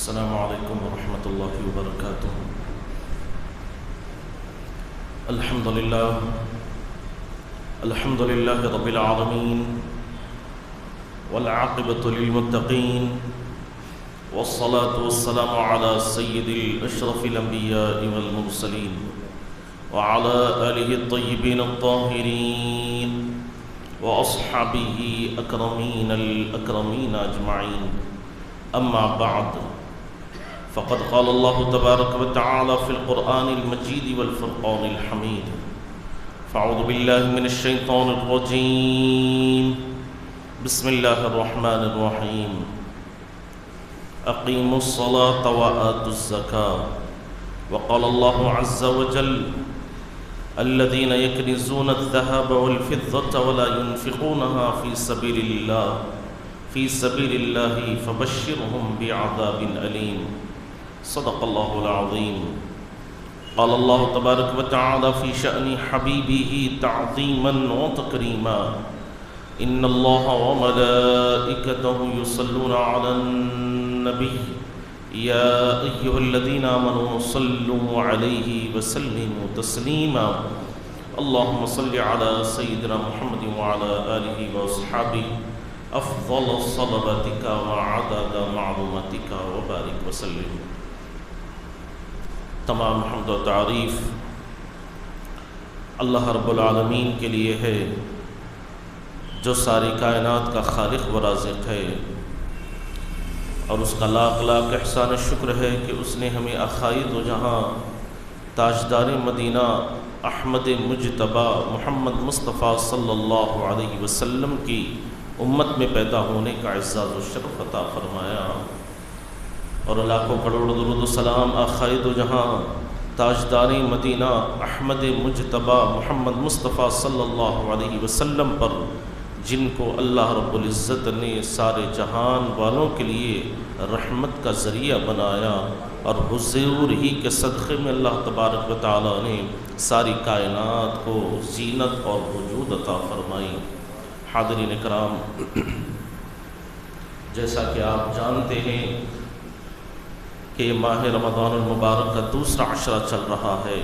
السلام علیکم ورحمۃ اللہ وبرکاتہ۔ الحمد للہ رب العالمین والعاقبۃ للمتقین والصلاة والسلام علی سید الاشرف الانبیاء والمرسلین وعلى آلہ الطیبین الطاہرین واصحابہ اکرمین الاکرمین اجمعین، اما بعد فقد قال اللہ تبارک وتعالی فی القرآن المجید والفرقان الحمید۔ فاعوذ باللہ من الشیطان الرجیم، بسم اللہ الرحمن الرحیم۔ اقیموا الصلاة وآتوا الزکاة، وقال اللہ عز وجل الذین یکنزون الذهب والفضة ولا ينفقونها في سبيل الله فبشرهم بعذاب أليم۔ صدق اللہ العظیم۔ قال اللہ تبارک وتعالی فی شأن حبیبہ تعظیما وتکریما، ان اللہ وملائکتہ یصلون علی النبی یا ایہا الذین آمنوا صلوا علیہ وسلموا تسلیما، اللہم صل علی سیدنا محمد وعلی آلہ واصحابہ افضل صلواتک وعدد معلوماتک وبارک وسلم۔ تمام حمد و تعریف اللہ رب العالمین کے لیے ہے، جو ساری کائنات کا خالق و رازق ہے، اور اس کا لاکھ لاکھ احسان شکر ہے کہ اس نے ہمیں آخائی دو جہاں تاجدار مدینہ احمد مجتبیٰ محمد مصطفیٰ صلی اللہ علیہ وسلم کی امت میں پیدا ہونے کا اعزاز و شرف عطا فرمایا، اور لاکھوں کروڑ درود و سلام آخائی دو جہاں تاجدار مدینہ احمد مجتبیٰ محمد مصطفیٰ صلی اللہ علیہ وسلم پر، جن کو اللہ رب العزت نے سارے جہان والوں کے لیے رحمت کا ذریعہ بنایا، اور حضور ہی کے صدقے میں اللہ تبارک و تعالی نے ساری کائنات کو زینت اور وجود عطا فرمائی۔ حاضرین کرام، جیسا کہ آپ جانتے ہیں کہ ماہ رمضان المبارک کا دوسرا عشرہ چل رہا ہے۔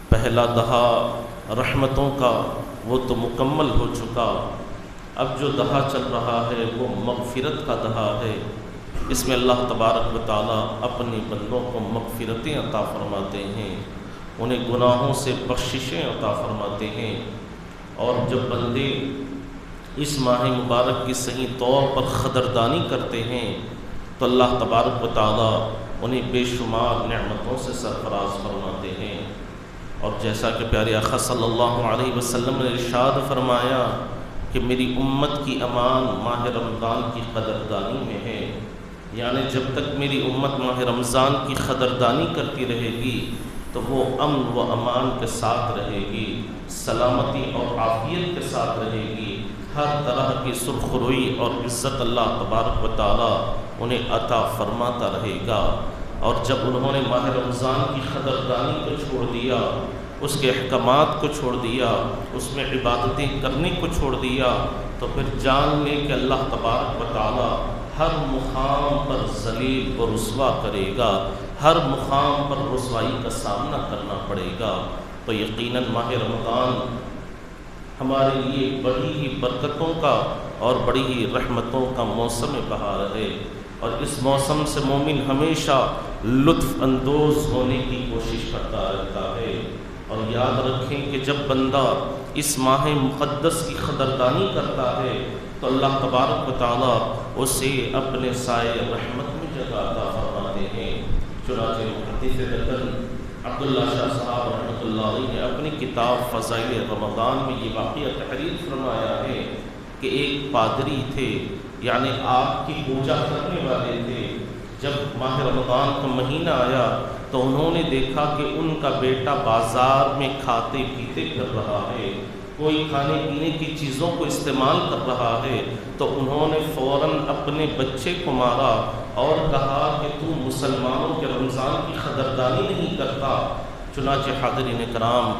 پہلا دہا رحمتوں کا وہ تو مکمل ہو چکا، اب جو دہا چل رہا ہے وہ مغفرت کا دہا ہے۔ اس میں اللہ تبارک و تعالی اپنے بندوں کو مغفرتیں عطا فرماتے ہیں، انہیں گناہوں سے بخششیں عطا فرماتے ہیں، اور جب بندے اس ماہ مبارک کی صحیح طور پر قدردانی کرتے ہیں تو اللہ تبارک و تعالی انہیں بے شمار نعمتوں سے سرفراز فرماتے ہیں۔ اور جیسا کہ پیارے آقا صلی اللہ علیہ وسلم نے ارشاد فرمایا کہ میری امت کی امان ماہ رمضان کی قدردانی میں ہے، یعنی جب تک میری امت ماہ رمضان کی قدردانی کرتی رہے گی تو وہ امن و امان کے ساتھ رہے گی، سلامتی اور عافیت کے ساتھ رہے گی، ہر طرح کی سرخروئی اور عزت اللہ تبارک و تعالی انہیں عطا فرماتا رہے گا۔ اور جب انہوں نے ماہ رمضان کی قدردانی کو چھوڑ دیا، اس کے احکامات کو چھوڑ دیا، اس میں عبادتیں کرنے کو چھوڑ دیا، تو پھر جان لیں کہ اللہ تبارک و تعالی ہر مقام پر ذلیل و رسوا کرے گا، ہر مقام پر رسوائی کا سامنا کرنا پڑے گا۔ تو یقیناً ماہ رمضان ہمارے لیے بڑی ہی برکتوں کا اور بڑی ہی رحمتوں کا موسم بہار ہے، اور اس موسم سے مومن ہمیشہ لطف اندوز ہونے کی کوشش کرتا رہتا ہے۔ اور یاد رکھیں کہ جب بندہ اس ماہ مقدس کی قدردانی کرتا ہے تو اللہ تبارک و تعالی اسے اپنے سائے رحمت میں جگہ عطا فرماتے ہیں۔ چنانچہ محدث دکن عبداللہ شاہ صاحب رحمۃ اللہ علیہ نے اپنی کتاب فضائل رمضان میں یہ واقعہ تحریر فرمایا ہے کہ ایک پادری تھے، یعنی آگ کی پوجا کرنے والے تھے۔ جب ماہ رمضان کا مہینہ آیا تو انہوں نے دیکھا کہ ان کا بیٹا بازار میں کھاتے پیتے پھر رہا ہے، کوئی کھانے پینے کی چیزوں کو استعمال کر رہا ہے، تو انہوں نے فوراً اپنے بچے کو مارا اور کہا کہ تو مسلمانوں کے رمضان کی قدردانی نہیں کرتا۔ چنانچہ حاضرین کرام،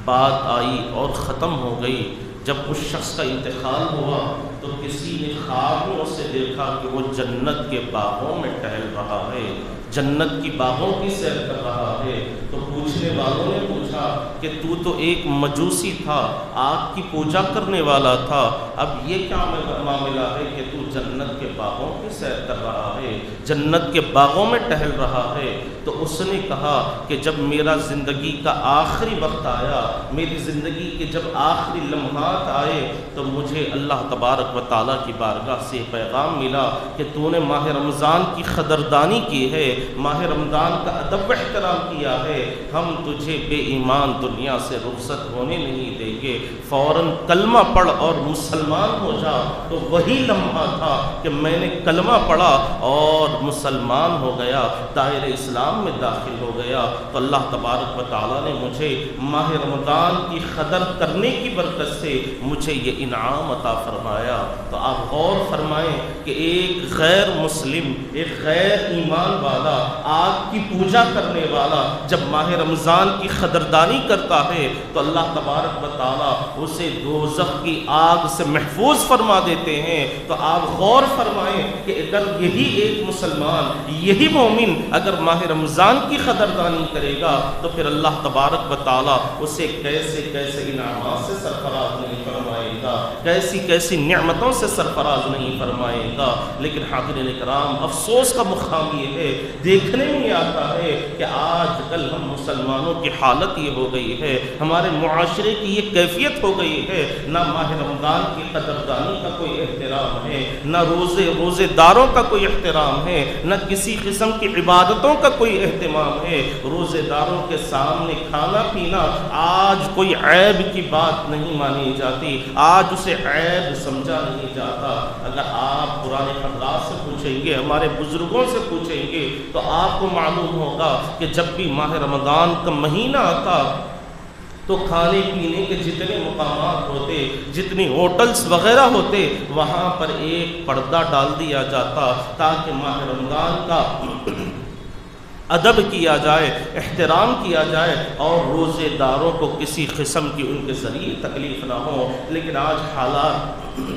بات آئی اور ختم ہو گئی۔ جب اس شخص کا انتقال ہوا تو کسی نے خواب میں اسے دیکھا کہ وہ جنت کے باغوں میں ٹہل رہا ہے، جنت کی باغوں کی سیر کر رہا ہے۔ تو پوچھنے والوں نے پوچھا کہ تو ایک مجوسی تھا، آگ کی پوجا کرنے والا تھا، اب یہ کیا معاملہ ہے کہ تو جنت کے باغوں کی سیر کر رہا ہے، جنت کے باغوں میں ٹہل رہا ہے؟ تو اس نے کہا کہ جب میرا زندگی کا آخری وقت آیا، میری زندگی کے جب آخری لمحات آئے، تو مجھے اللہ تبارک و تعالیٰ کی بارگاہ سے پیغام ملا کہ تو نے ماہ رمضان کی قدردانی کی ہے، ماہ رمضان کا ادب و احترام کیا ہے، ہم تجھے بے ایمان دنیا سے رخصت ہونے نہیں دیں گے، فوراً کلمہ پڑھ اور مسلمان ہو جا۔ تو وہی لمحہ تھا کہ میں نے کلمہ پڑھا اور مسلمان ہو گیا، دائرہ اسلام میں داخل ہو گیا۔ تو اللہ تبارک و تعالیٰ نے مجھے ماہ رمضان کی قدر کرنے کی برکت سے مجھے یہ انعام عطا فرمایا۔ تو آپ غور فرمائیں کہ ایک غیر مسلم، ایک غیر ایمان والا، آگ کی پوجا کرنے والا جب ماہ رمضان کی قدردانی کرتا ہے تو اللہ تبارک و تعالیٰ اسے دوزخ کی آگ سے محفوظ فرما دیتے ہیں۔ تو آپ غور فرمائیں کہ اگر یہی ایک مسلمان، یہی مومن اگر ماہ رمضان کی قدردانی کرے گا تو پھر اللہ تبارک و تعالیٰ اسے کیسے کیسے انعامات سے سرفراز نہیں فرمائے گا، کیسی کیسی نعمتوں سے سرفراز نہیں فرمائے گا۔ لیکن حاضرین کرام، افسوس کا مقام یہ ہے، دیکھنے میں آتا ہے کہ آج کل ہم مسلمانوں کی حالت یہ ہو گئی ہے، ہمارے معاشرے کی یہ کیفیت ہو گئی ہے، نہ ماہ رمضان کی قدردانی کا کوئی احترام ہے، نہ روزے داروں کا کوئی احترام ہے، نہ کسی قسم کی عبادتوں کا کوئی اہتمام ہے۔ روزے داروں کے سامنے کھانا پینا آج کوئی عیب کی بات نہیں مانی جاتی، آج اسے عیب سمجھا نہیں جاتا۔ اگر آپ پرانے حضرات سے پوچھیں گے، ہمارے بزرگوں سے پوچھیں گے، تو آپ کو معلوم ہوگا کہ جب بھی ماہ رمضان کا مہینہ آتا تو کھانے پینے کے جتنے مقامات ہوتے، جتنی ہوٹلز وغیرہ ہوتے، وہاں پر ایک پردہ ڈال دیا جاتا تاکہ ماہ رمضان کا ادب کیا جائے، احترام کیا جائے اور روزے داروں کو کسی قسم کی ان کے ذریعے تکلیف نہ ہو۔ لیکن آج حالات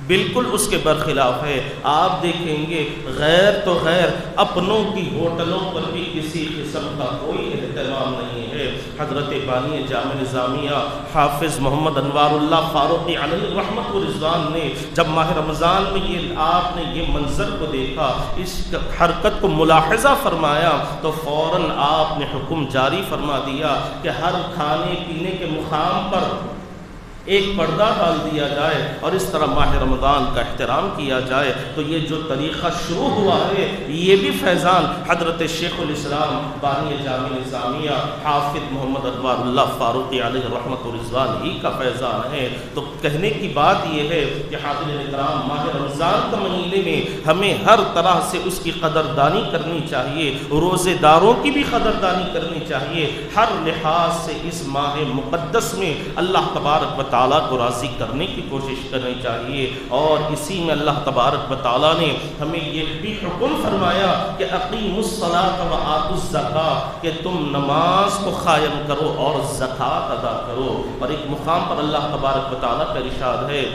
بالکل اس کے برخلاف ہے۔ آپ دیکھیں گے غیر تو غیر، اپنوں کی ہوٹلوں پر بھی کسی قسم کا کوئی اہتمام نہیں ہے۔ حضرت بانی جامع نظامیہ حافظ محمد انوار اللہ فاروقی علیہ رحمت و رضوان نے جب ماہ رمضان میں آپ نے یہ منظر کو دیکھا، اس حرکت کو ملاحظہ فرمایا، تو فوراً آپ نے حکم جاری فرما دیا کہ ہر کھانے پینے کے مقام پر ایک پردہ ڈال دیا جائے اور اس طرح ماہ رمضان کا احترام کیا جائے۔ تو یہ جو طریقہ شروع ہوا ہے، یہ بھی فیضان حضرت شیخ الاسلام بانی جامع نظامیہ حافظ محمد انوار اللہ فاروقی علیہ رحمت و رضوان ہی کا فیضان ہے۔ تو کہنے کی بات یہ ہے کہ حاضرین اکرام، ماہ رمضان کے مہینے میں ہمیں ہر طرح سے اس کی قدردانی کرنی چاہیے، روزے داروں کی بھی قدردانی کرنی چاہیے، ہر لحاظ سے اس ماہ مقدس میں اللہ تبارک و تعالیٰ کو راضی کرنے کی کوشش کرنی چاہیے۔ اور اسی میں اللہ تبارک و تعالیٰ نے ہمیں یہ بھی حکم فرمایا کہ اقیموا الصلاۃ وآتوا الزکاۃ، کہ تم نماز کو قائم کرو اور زکوٰۃ ادا کرو۔ اور ایک مقام پر اللہ تبارک و تعالیٰ کا ارشاد ہے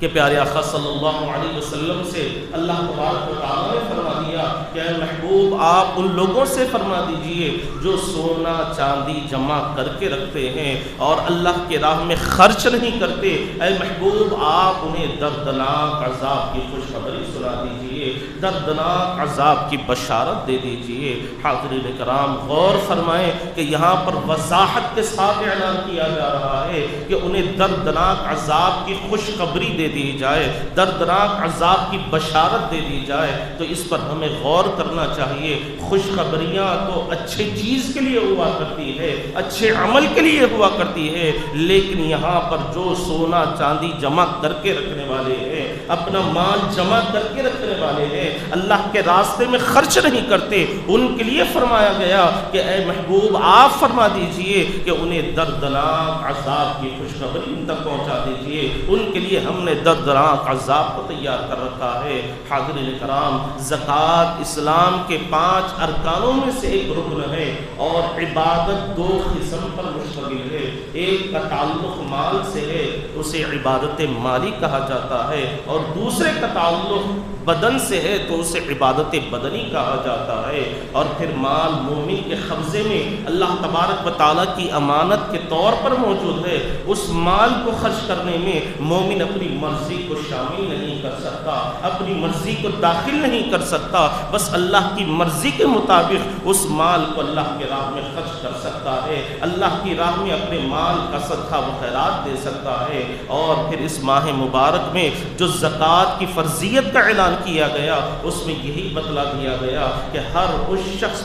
کہ پیارے آقا صلی اللہ علیہ وسلم سے اللہ تبارک و تعالیٰ نے فرما دیا کہ اے محبوب، آپ ان لوگوں سے فرما دیجئے جو سونا چاندی جمع کر کے رکھتے ہیں اور اللہ کے راہ میں خرچ نہیں کرتے، اے محبوب آپ انہیں دردناک عذاب کی خوشخبری سنا دیجئے، دردناک عذاب کی بشارت دے دیجئے۔ حاضرین کرام، غور فرمائیں کہ یہاں پر وضاحت کے ساتھ اعلان کیا جا رہا ہے کہ انہیں دردناک عذاب کی خوشخبری دے دی جائے، دردناک عذاب کی بشارت دے دی جائے۔ تو اس پر ہمیں غور کرنا چاہیے۔ خوشخبریاں تو اچھے چیز کے لیے ہوا کرتی ہے، اچھے عمل کے لیے ہوا کرتی ہے، لیکن یہاں پر جو سونا چاندی جمع کر کے رکھنے والے ہیں، اپنا مال جمع کر کے رکھنے والے ہیں، اللہ کے راستے میں خرچ نہیں کرتے، ان کے لیے فرمایا گیا کہ اے محبوب آپ فرما دیجئے کہ انہیں دردناک عذاب کی خوشخبری ان تک پہنچا دیجئے، ان کے لیے ہم نے دردناک عذاب کو تیار کر رکھا ہے۔ حاضرین کرام، زکوٰۃ اسلام کے 5 ارکانوں میں سے ایک رکن ہے، اور عبادت 2 قسم پر مشتمل ہے۔ ایک کا تعلق مال سے ہے، اسے عبادت مالی کہا جاتا ہے، اور دوسرے کا تعلق بدن سے ہے تو اسے عبادت بدنی کہا جاتا ہے۔ اور پھر مال مومن کے قبضے میں اللہ تبارک و تعالیٰ کی امانت کے طور پر موجود ہے، اس مال کو خرچ کرنے میں مومن اپنی مرضی کو شامل نہیں کر سکتا، اپنی مرضی کو داخل نہیں کر سکتا، بس اللہ کی مرضی کے مطابق اس مال کو اللہ کی راہ میں خرچ کر سکتا ہے، اللہ کی راہ میں اپنے مال کا صدقہ و خیرات دے سکتا ہے۔ اور پھر اس ماہ مبارک میں جو زکوٰۃ کی فرضیت کا اعلان کیا گیا، اس میں یہی بتلا دیا گیا کہ ہر اس شخص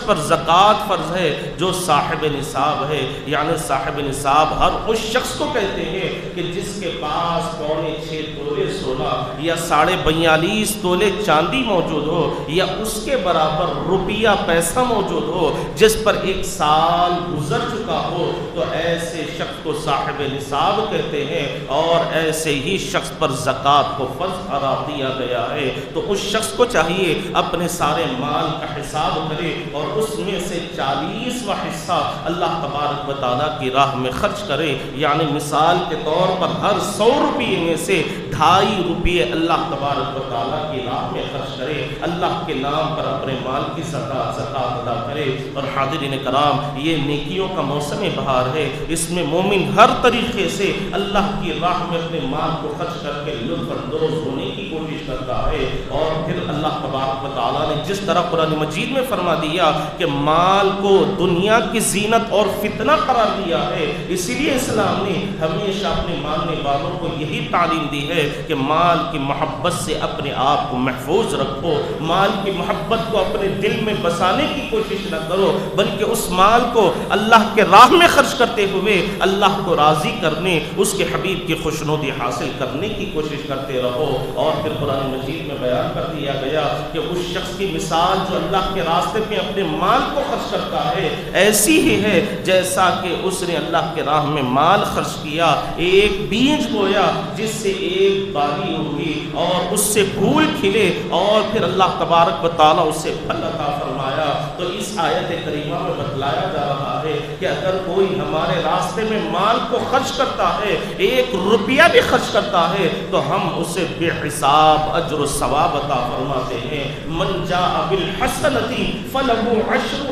پر زکوٰۃ فرض ہے جو صاحب نصاب ہے، یعنی صاحب نصاب ہر اس شخص کو کہتے ہیں کہ جس کے پاس 6.25 تولے سونا یا 42.5 تولے چاندی موجود ہو، یا اس کے برابر روپیہ پیسہ موجود ہو، جس پر 1 سال گزر چکا ہو، تو ایسے شخص کو صاحب نصاب کہتے ہیں، اور ایسے ہی شخص پر زکوٰۃ کو فرض قرار دیا گیا ہے۔ تو اس شخص کو چاہیے اپنے سارے مال کا حساب کرے، اور اس میں سے 40واں حصہ اللہ تبارک و تعالیٰ کی راہ میں خرچ کرے، یعنی مثال کے طور پر ہر 100 روپئے میں سے 2.5 روپئے اللہ تبارک و تعالیٰ کی راہ میں خرچ کرے، اللہ کے نام پر اپنے مال کی زکوٰۃ ادا کرے۔ اور حاضرین کرام، یہ نیکیوں کا موسم بہار ہے، اس میں مومن ہر طریقے سے اللہ کی راہ میں اپنے مال کو خرچ کر کے لطف اندوز ہونے کی کوشش کرتا ہے۔ اور پھر اللہ تبارک و تعالیٰ نے جس طرح قرآن مجید میں فرما دیا کہ مال کو دنیا کی زینت اور فتنہ قرار دیا ہے، اسی لیے اسلام نے ہمیشہ اپنے ماننے والوں کو یہی تعلیم دی ہے کہ مال کی محبت سے اپنے آپ کو محفوظ رکھو، مال کی محبت کو اپنے دل میں بسانے کی کوشش نہ کرو، بلکہ اس مال کو اللہ کے راہ میں خرچ کرتے ہوئے اللہ کو راضی کرنے، اس کے حبیب کی خوشنودی حاصل کرنے کی کوشش کرتے رہو۔ اور پھر قرآن مجید میں بیان کر دیا گیا کہ اس شخص کی مثال جو اللہ کے راستے میں اپنے مال کو خرچ کرتا ہے، ایسی ہی ہے جیسا کہ اس نے اللہ کے راہ میں مال خرچ کیا، ایک بیج بویا جس سے ایک بالی ہوئی اور اس سے پھول کھلے، اور پھر اللہ تبارک و تعالیٰ اسے پھل عطا فرمایا۔ تو اس آیت کریمہ میں بتلایا جا رہا ہے کہ اگر کوئی ہمارے راستے میں مال کو خرچ کرتا ہے، 1 روپیہ بھی خرچ کرتا ہے، تو ہم اسے بے حساب اجر و ثواب عطا فرماتے ہیں۔ من جاء بالحسنۃ فلہ عشر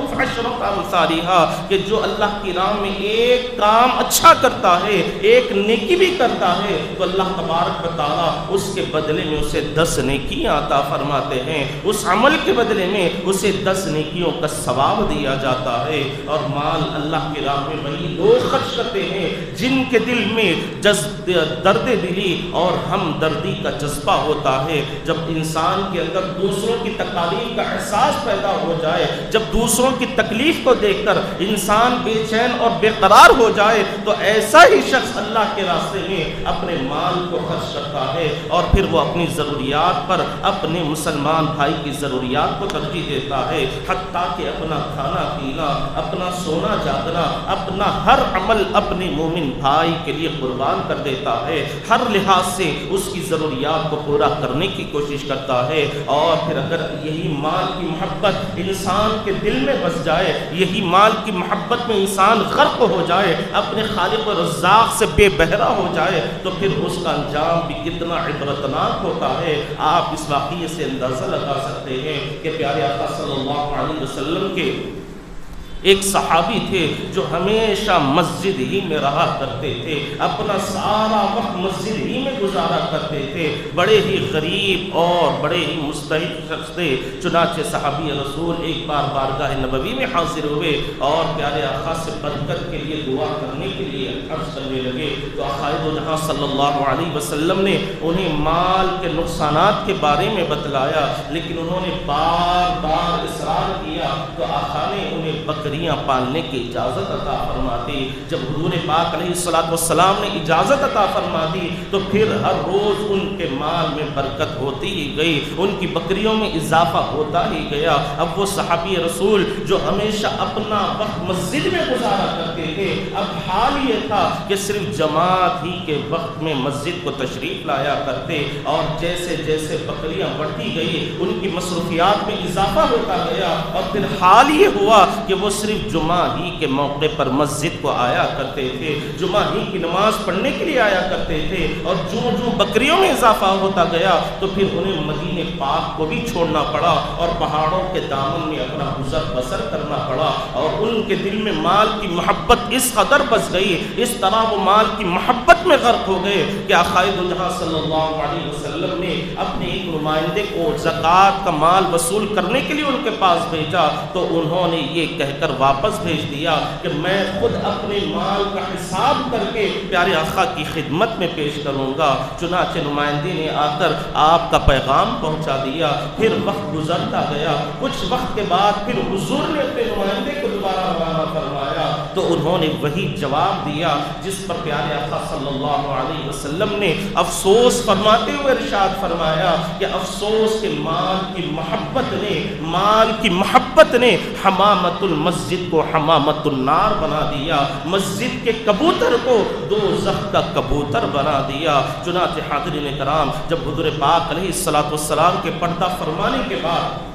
امثالها، کہ جو اللہ کی راہ میں ایک کام اچھا کرتا ہے، ایک نیکی بھی کرتا ہے، تو اللہ تبارک و تعالیٰ اس کے بدلے میں اسے 10 نیکیاں عطا فرماتے ہیں، اس عمل کے بدلے میں اسے 10 نیکیوں کا ثواب دیا جاتا ہے۔ اور مال اللہ کی راہ میں وہی لوگ خرچ کرتے ہیں جن کے دل میں درد دلی اور ہمدردی کا جذبہ ہوتا ہے۔ جب انسان کے اندر دوسروں کی تکالیف کا احساس پیدا ہو جائے، جب دوسروں کی تکلیف کو دیکھ کر انسان بے چین اور بے قرار ہو جائے، تو ایسا ہی شخص اللہ کے راستے میں اپنے مال کو خرچ کرتا ہے، اور پھر وہ اپنی ضروریات پر اپنے مسلمان بھائی کی ضروریات کو ترجیح دیتا ہے، حتیٰ کہ اپنا کھانا پینا، اپنا سونا جاگنا، اپنا ہر عمل اپنے مومن بھائی کے لیے قربان کر دیتا ہے، ہر لحاظ سے اس کی ضروریات کو پورا کرنے کی کوشش کرتا ہے۔ اور پھر اگر یہی مال کی محبت انسان کے دل میں بس جائے، یہی مال کی محبت میں انسان غرق ہو جائے، اپنے خالق و رزاق سے بے بہرا ہو جائے، تو پھر اس کا انجام بھی کتنا عبرتناک ہوتا ہے۔ آپ اس واقعے سے اندازہ لگا سکتے ہیں کہ پیارے آقا صلی اللہ علیہ وسلم کے ایک صحابی تھے جو ہمیشہ مسجد ہی میں رہا کرتے تھے، اپنا سارا وقت مسجد ہی میں گزارا کرتے تھے، بڑے ہی غریب اور بڑے ہی مستحق شخص تھے۔ چنانچہ صحابی رسول ایک بار بارگاہ نبوی میں حاضر ہوئے اور پیارے آقا سے برکت کے لیے دعا کرنے کے لیے عرض کرنے لگے، تو آقا دو جہاں صلی اللہ علیہ وسلم نے انہیں مال کے نقصانات کے بارے میں بتلایا، لیکن انہوں نے بار بار اصرار کیا، تو آقا نے انہیں بکری بکریاں پالنے کی اجازت عطا فرما دی۔ جب حضور پاک علیہ الصلوۃ والسلام نے اجازت عطا فرما دی تو پھر ہر روز ان کے مال میں برکت ہوتی ہی گئی، ان کی بکریوں میں اضافہ ہوتا ہی گیا۔ اب وہ صحابی رسول جو ہمیشہ اپنا وقت مسجد میں گزارا کرتے تھے، اب حال یہ تھا کہ صرف جماعت ہی کے وقت میں مسجد کو تشریف لایا کرتے، اور جیسے جیسے بکریاں بڑھتی گئی ان کی مصروفیات میں اضافہ ہوتا گیا، اور پھر حال یہ ہوا کہ وہ صرف جمعہ ہی کے موقع پر مسجد کو آیا کرتے تھے، جمعہ ہی کی نماز پڑھنے کے لیے آیا کرتے تھے، اور جو بکریوں میں اضافہ ہوتا گیا تو پھر انہیں مدینے پاک کو بھی چھوڑنا پڑا اور پہاڑوں کے دامن میں اپنا گزر بسر کرنا پڑا، اور ان کے دل میں مال کی محبت اس قدر بس گئی، اس طرح وہ مال کی محبت میں غرق ہو گئے کہ آقائے دو جہاں صلی اللہ علیہ وسلم نے اپنے ایک نمائندے کو زکوٰۃ کا مال وصول کرنے کے لیے ان کے پاس بھیجا تو انہوں نے یہ کہہ کر واپس بھیج دیا کہ میں خود اپنے مال کا حساب کر کے پیارے آقا کی خدمت میں پیش کروں گا۔ چنانچہ نمائندے نے آ کر آپ کا پیغام پہنچا دیا، پھر وقت گزرتا گیا، کچھ وقت کے بعد پھر حضور نے اپنے نمائندے کو دوبارہ روانہ فرمایا تو انہوں نے وہی جواب دیا جس پر پیارے آقا صلی اللہ علیہ وسلم نے افسوس فرماتے ہوئے ارشاد فرمایا کہ افسوس کہ مال کی محبت نے حمامت المسجد کو حمامت النار بنا دیا، مسجد کے کبوتر کو دوزخ کا کبوتر بنا دیا۔ چنانچہ حاضرین کرام، جب حضور پاک علیہ الصلوۃ والسلام کے پردہ فرمانے کے بعد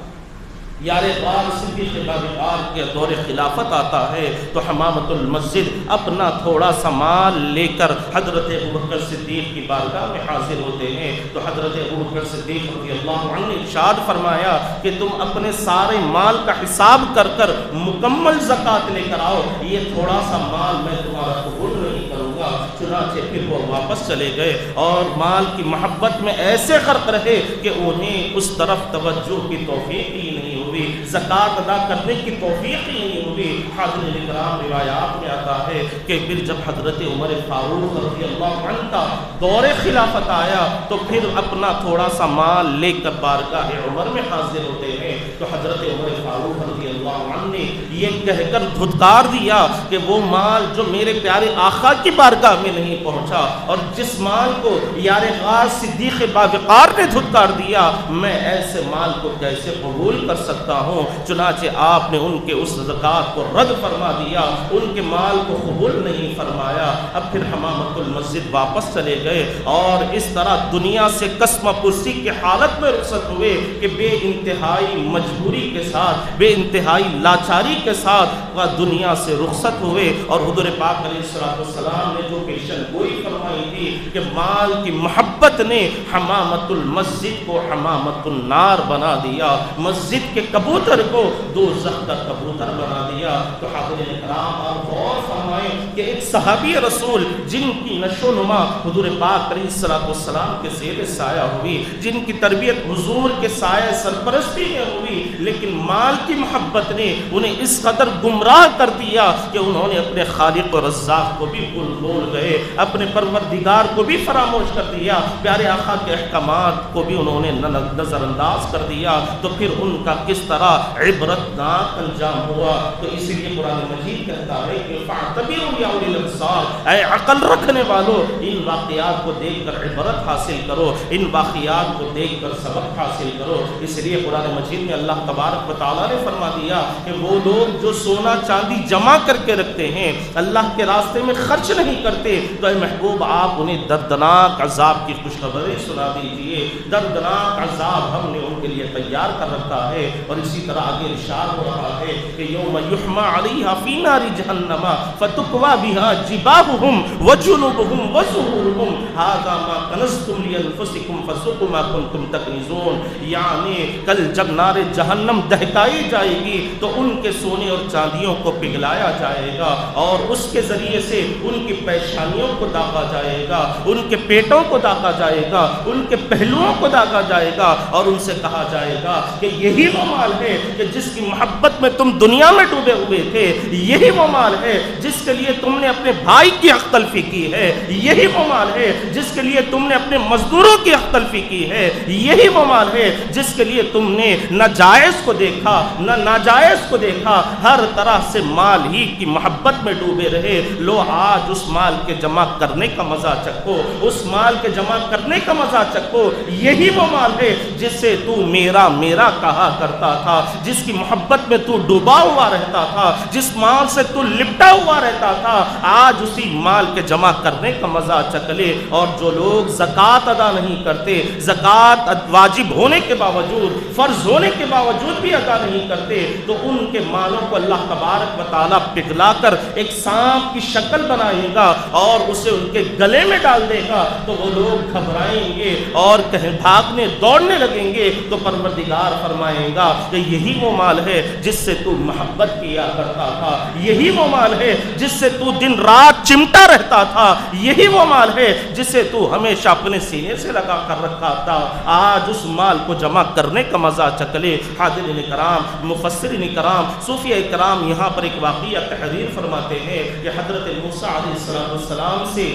یار غار صدیق بابقار کے دور خلافت آتا ہے تو حمامت المسجد اپنا تھوڑا سا مال لے کر حضرت ابوبکر صدیق کی بارگاہ میں حاضر ہوتے ہیں، تو حضرت ابوبکر صدیق رضی اللہ عنہ نے ارشاد فرمایا کہ تم اپنے سارے مال کا حساب کر کر مکمل زکوٰۃ لے کر آؤ، یہ تھوڑا سا مال میں تمہارا قبول نہیں کروں گا۔ چنانچہ پھر وہ واپس چلے گئے اور مال کی محبت میں ایسے غرق رہے کہ انہیں اس طرف توجہ کی توفیق ہی نہیں ہوئی، زکوٰۃ ادا کرنے کی توفیق ہی نہیں ہوئی۔ حاضرین کرام، روایات میں آتا ہے کہ پھر جب حضرت عمر فاروق رضی اللہ عنہ کا دور خلافت آیا تو پھر اپنا تھوڑا سا مال لے کر بارگاہ عمر میں حاضر ہوتے ہیں تو حضرت عمر فاروق رضی اللہ عنہ نے یہ کہہ کر دھتکار دیا کہ وہ مال جو میرے پیارے آقا کی بارگاہ میں نہیں پہنچا اور جس مال کو یار غار صدیق باوقار نے دھتکار دیا، میں ایسے مال کو کیسے قبول کر سکتا ہوں۔ چنانچہ آپ نے ان کے اس زکوٰۃ کو رد فرما دیا، ان کے مال کو قبول نہیں فرمایا۔ اب پھر حمامت المسجد واپس چلے گئے اور اس طرح دنیا سے قسمہ پرسی کی حالت میں رخصت ہوئے کہ بے انتہائی مجبوری کے ساتھ، بے انتہائی لاچاری کے ساتھ وہ دنیا سے رخصت ہوئے۔ اور حضور پاک علیہ السلام نے جو پیشن گوئی فرمائی تھی کہ مال کی محبت نے حمامت المسجد کو حمامت النار بنا دیا، مسجد کے کبوتر کو دوزخ کا کبوتر بنا دیا۔ تو حاضرین کرام، آپ غور فرمائیں کہ ایک صحابی رسول جن کی نشو و نما حضور پاک علیہ السلام کے زیر سایہ ہوئی، جن کی تربیت حضور کے سایہ سرپرستی میں ہوئی، لیکن مال کی محبت نے انہیں اس قدر گمراہ کر دیا کہ انہوں نے اپنے خالق و رزاق کو بھی بھول گئے، اپنے پروردگار کو بھی فراموش کر دیا، پیارے آقا کے احکامات کو بھی انہوں نے نظر انداز کر دیا۔ تو پھر ان کا کس طرح عبرتناک انجام ہوا۔ تو اسی لیے قرآن مجید کہتا ہے کہ فاعتبروا یا اولی الابصار، اے عقل رکھنے والوں، ان واقعات کو دیکھ کر عبرت حاصل کرو، ان واقعات کو دیکھ کر سبق حاصل کرو۔ اس لیے قرآن مجید میں اللہ تبارک و تعالیٰ نے فرما دیا کہ وہ لوگ جو سونا چاندی جمع کر کے رکھتے ہیں، اللہ کے راستے میں خرچ نہیں کرتے، تو اے محبوب آپ انہیں دردناک عذاب کی خوشخبری سنا دیجئے۔ دردناک عذاب ہم نے ان کے لیے تیار کر رکھا ہے۔ اور اسی طرح آگے ارشاد ہو رہا ہے کہ یوم یحمى علیہا فی نار جہنم فتکوی بہا جباہہم وجنوبہم وظہورہم ھذا ما کنزتم لانفسکم فذوقوا ما کنتم تکنزون۔ یعنی کل جب نار جہنم دہکائی جائے گی تو ان کے سونے اور چاندیوں کو پگھلایا جائے گا اور اس کے ذریعے سے ان کی پیشانیوں کو داغا جائے گا، ان کے پیٹوں کو داغا جائے گا، ان کے پہلوؤں کو داغا جائے گا، اور ان سے کہا جائے گا کہ یہی وہ مال ہے کہ جس کی محبت میں تم دنیا میں ڈوبے ہوئے تھے، یہی وہ مال ہے جس کے لیے تم نے اپنے بھائی کی حق تلفی کی ہے، یہی وہ مال ہے جس کے لیے تم نے اپنے مزدوروں کی حق تلفی کی ہے، یہی وہ مال ہے جس کے لیے تم نے نہ جائز کو دیکھا نہ ناجائز کو دیکھا، ہر طرح سے مال ہی کی محبت میں ڈوبے رہے۔ لو آج اس مال کے جمع کرنے کا مزہ چکھو، اس مال کے جمع کرنے کا مزہ چکھو، یہی وہ مال ہے جس سے تو میرا میرا کہا کرتا تھا، جس کی محبت میں تو ڈوبا ہوا رہتا تھا، جس مال سے تو لپٹا ہوا رہتا تھا، آج اسی مال کے جمع کرنے کا مزہ چکھ لے۔ اور جو لوگ زکوٰۃ ادا نہیں کرتے، زکوٰۃ واجب ہونے کے باوجود، فرض ہونے کے باوجود بھی ادا نہیں کرتے، تو ان کے مالوں کو اللہ تبارک و تعالیٰ پگھلا کر ایک سانپ کی شکل بنائے گا اور اسے ان کے گلے میں ڈال دے گا، تو وہ لوگ گھبرائیں گے اور کہیں بھاگنے دوڑنے لگیں گے، تو پروردگار فرمائے گا کہ یہی وہ مال ہے جس سے تو محبت کیا کرتا تھا، یہی وہ مال ہے جس سے تو دن رات چمٹا رہتا تھا، یہی وہ مال ہے جسے تو ہمیشہ اپنے سینے سے لگا کر رکھا تھا، آج اس مال کو جمع کرنے کا مزہ چکھ لے۔ حاضرین کرام، مفسرین کرام، صوفیہ کرام یہاں پر ایک واقعہ تحریر فرماتے ہیں کہ حضرت موسیٰ علیہ السلام سے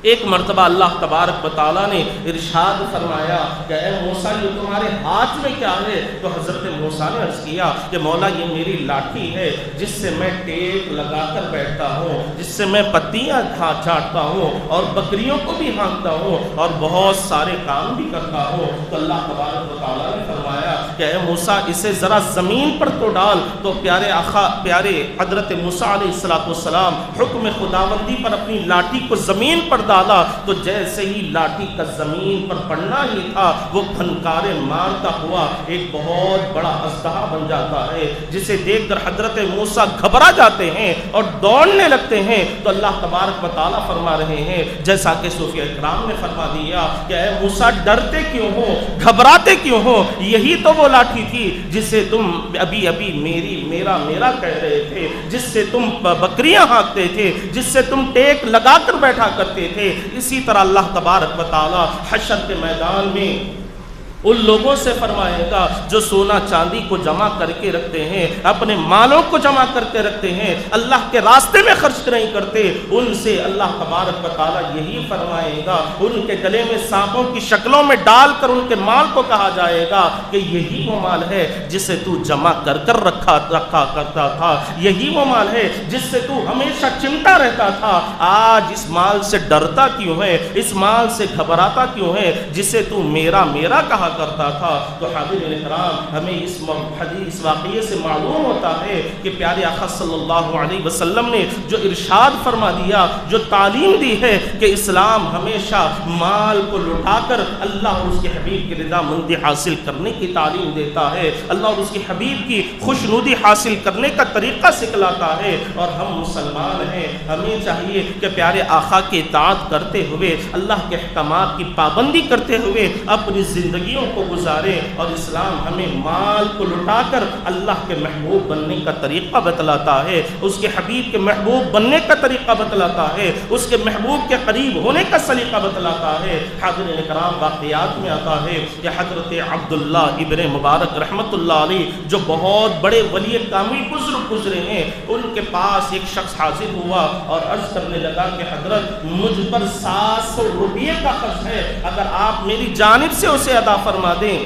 ایک مرتبہ اللہ تبارک و تعالیٰ نے ارشاد فرمایا کہ اے موسیٰ یہ تمہارے ہاتھ میں کیا ہے؟ تو حضرت موسیٰ نے عرض کیا کہ مولا یہ میری لاٹھی ہے جس سے میں ٹیک لگا کر بیٹھتا ہوں، جس سے میں پتیاں چاٹتا ہوں اور بکریوں کو بھی ہانکتا ہوں اور بہت سارے کام بھی کرتا ہوں۔ تو اللہ تبارک و تعالیٰ نے فرمایا کہ اے موسیٰ اسے ذرا زمین پر تو ڈال۔ تو پیارے حضرت موسیٰ علیہ السلام حکم خداوندی پر اپنی لاٹھی کو زمین پر ڈالا، تو جیسے ہی لاٹھی کا زمین پر پڑنا ہی تھا وہ پھنکارے مارتا ہوا ایک بہت بڑا اژدہا بن جاتا ہے، جسے دیکھ کر حضرت موسیٰ گھبرا جاتے ہیں اور دوڑنے لگتے ہیں۔ تو اللہ تبارک و تعالیٰ فرما رہے ہیں جیسا کہ صوفیہ کرام نے فرما دیا کہ اے موسیٰ ڈرتے کیوں ہو، گھبراتے کیوں ہو؟ یہی تو وہ لاٹھی تھی جسے تم ابھی میرا کہہ رہے تھے، جس سے تم بکریاں ہانکتے تھے، جس سے تم ٹیک لگا کر بیٹھا کرتے تھے۔ اسی طرح اللہ تبارک و تعالی حشر کے میدان میں ان لوگوں سے فرمائے گا جو سونا چاندی کو جمع کر کے رکھتے ہیں، اپنے مالوں کو جمع کر کے رکھتے ہیں، اللہ کے راستے میں خرچ نہیں کرتے، ان سے اللہ تبارک و تعالیٰ یہی فرمائے گا، ان کے گلے میں سانپوں کی شکلوں میں ڈال کر ان کے مال کو کہا جائے گا کہ یہی وہ مال ہے جسے تو جمع کر کر رکھا کرتا تھا، یہی وہ مال ہے جس سے تو ہمیشہ چمٹا رہتا تھا، آج اس مال سے ڈرتا کیوں ہے، اس مال سے گھبراتا کیوں ہے جسے تو میرا کہا کرتا تھا۔ تو حاضرین کرام ہمیں اس واقعے سے معلوم ہوتا ہے کہ پیارے آقا صلی اللہ علیہ وسلم نے جو ارشاد فرما دیا، جو تعلیم دی ہے کہ اسلام ہمیشہ مال کو لٹا کر اللہ اور اس کے حبیب کی رضا مندی حاصل کرنے کی تعلیم دیتا ہے، اللہ اور اس کے حبیب کی خوشنودی حاصل کرنے کا طریقہ سکھلاتا ہے، اور ہم مسلمان ہیں، ہمیں چاہیے کہ پیارے آقا کی اطاعت کرتے ہوئے، اللہ کے احکامات کی پابندی کرتے ہوئے اپنی زندگیوں کو گزارے، اور اسلام ہمیں مال کو لٹا کر اللہ کے محبوب بننے کا طریقہ بتلاتا ہے، اس کے حبیب کے محبوب بننے کا طریقہ بتلاتا ہے، اس کے محبوب کے قریب ہونے کا سلیقہ بتلاتا ہے۔ حاضرین کرام واقعات میں آتا ہے کہ حضرت عبداللہ ابن مبارک رحمت اللہ علیہ جو بہت بڑے ولی کامل بزرگ گزرے ہیں، ان کے پاس ایک شخص حاضر ہوا اور عرض کرنے لگا کہ حضرت مجھ پر 700 روپیے کا قرض ہے، اگر آپ میری جانب سے اسے ادا فرما دیں